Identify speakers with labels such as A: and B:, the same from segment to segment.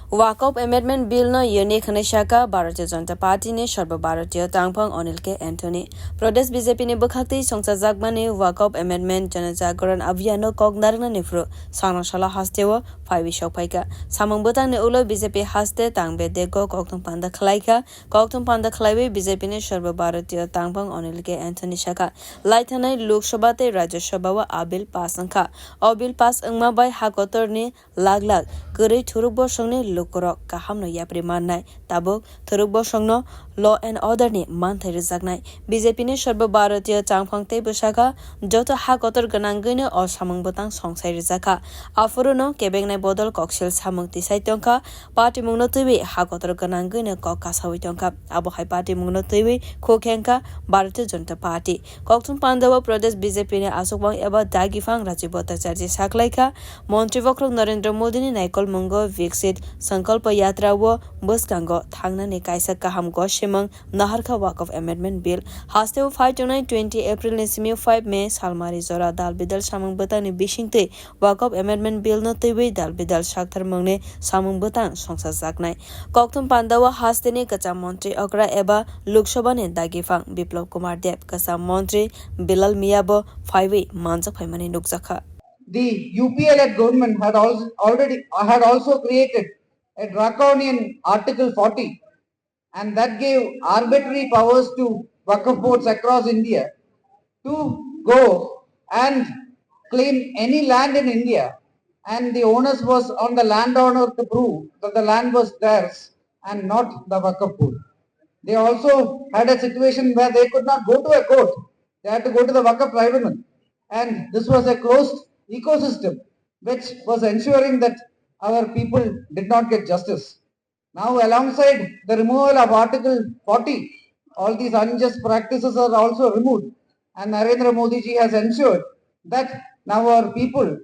A: Waqf Amendment Bill no unique Haneshaka Bharatiya Janata Party ne Sarva Bharatiya Tangphang Anil K. Anthony Pradesh BJP ne Bukhakti Songsa Jagmane Waqf Amendment Janajagaran Abhiyan no Kogdarna Nefru Sanashala Hastewa Five Shopaika Samang Butang ne Ulo BJP Haste Tangbe Dego Kokthum Panda Khlaika Kokthum Panda Khlaiwe BJP ne Sarva Bharatiya Tangphang Anil K. Anthony Shaka Laitanai Lok Sabha te Rajya Sabha wa Abil Pasangka Abil Pas Angma bai Hakotor ne lag Guri Thuruk Bosong Lukorok kaham no yapri manai tabuk thuruk bosong no law and order ni man thai rijaknai BJP ni Sarva Bharatiya Tangphang te busaka joto hakotor ganangui no asamang botang songsai rijaka afuru no kebeng nai bodol koksil samung tisai tongka party mung no tuwi hakotor ganangui no kok kasawi tongka abo hai party mung no tuwi khokhenka Bharatiya Janata Party kokthum pandawa Pradesh BJP ne asokbang eba dagifang rajibota charji saklaika Mantri Vakrok Narendra Modi ni naikol mungo viksit संकल्प यात्रा वो बसकांगो थांगना ने काइसा kaham go shimang naharka Waqf Amendment Bill haste 5/20 April ne simi 5 May salmari zora dal bidal samang bata ni bishingte Waqf Amendment Bill no tebe dal bidal shakthar mangne samang bata songsa jaknai kokthum pandawa haste ne kacha mantri akra eba Lok Sabha ne dagifang Biplab Kumar Deb kacha mantri Bilal Miyabo 5 manjak phaimani nukjakha.
B: The UPA-led government had also created a draconian Article 40, and that gave arbitrary powers to Waqf boards across India to go and claim any land in India, and the onus was on the landowner to prove that the land was theirs and not the Waqf board. They also had a situation where they could not go to a court; they had to go to the Waqf tribunal, and this was a closed ecosystem which was ensuring that our people did not get justice. Now, alongside the removal of Article 40, all these unjust practices are also removed, and Narendra Modi ji has ensured that now our people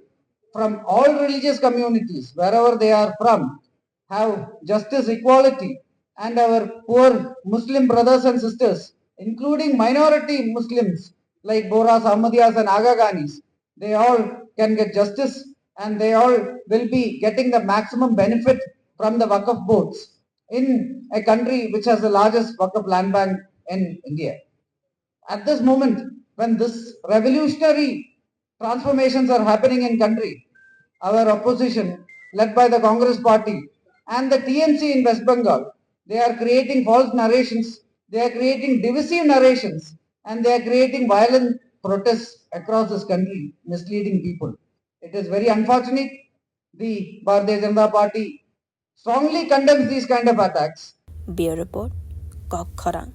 B: from all religious communities, wherever they are from, have justice, equality, and our poor Muslim brothers and sisters, including minority Muslims like Boras, Ahmadiyas, and Agaganis, they all can get justice and they all will be getting the maximum benefit from the Waqf boards in a country which has the largest Waqf land bank in India. At this moment, when this revolutionary transformations are happening in country, our opposition, led by the Congress party and the TMC in West Bengal, they are creating false narrations, they are creating divisive narrations, and they are creating violent protests across this country, misleading people. It is very unfortunate. The Bharatiya Janata Party strongly condemns these kind of attacks.
A: Bureau Report, Kokthum.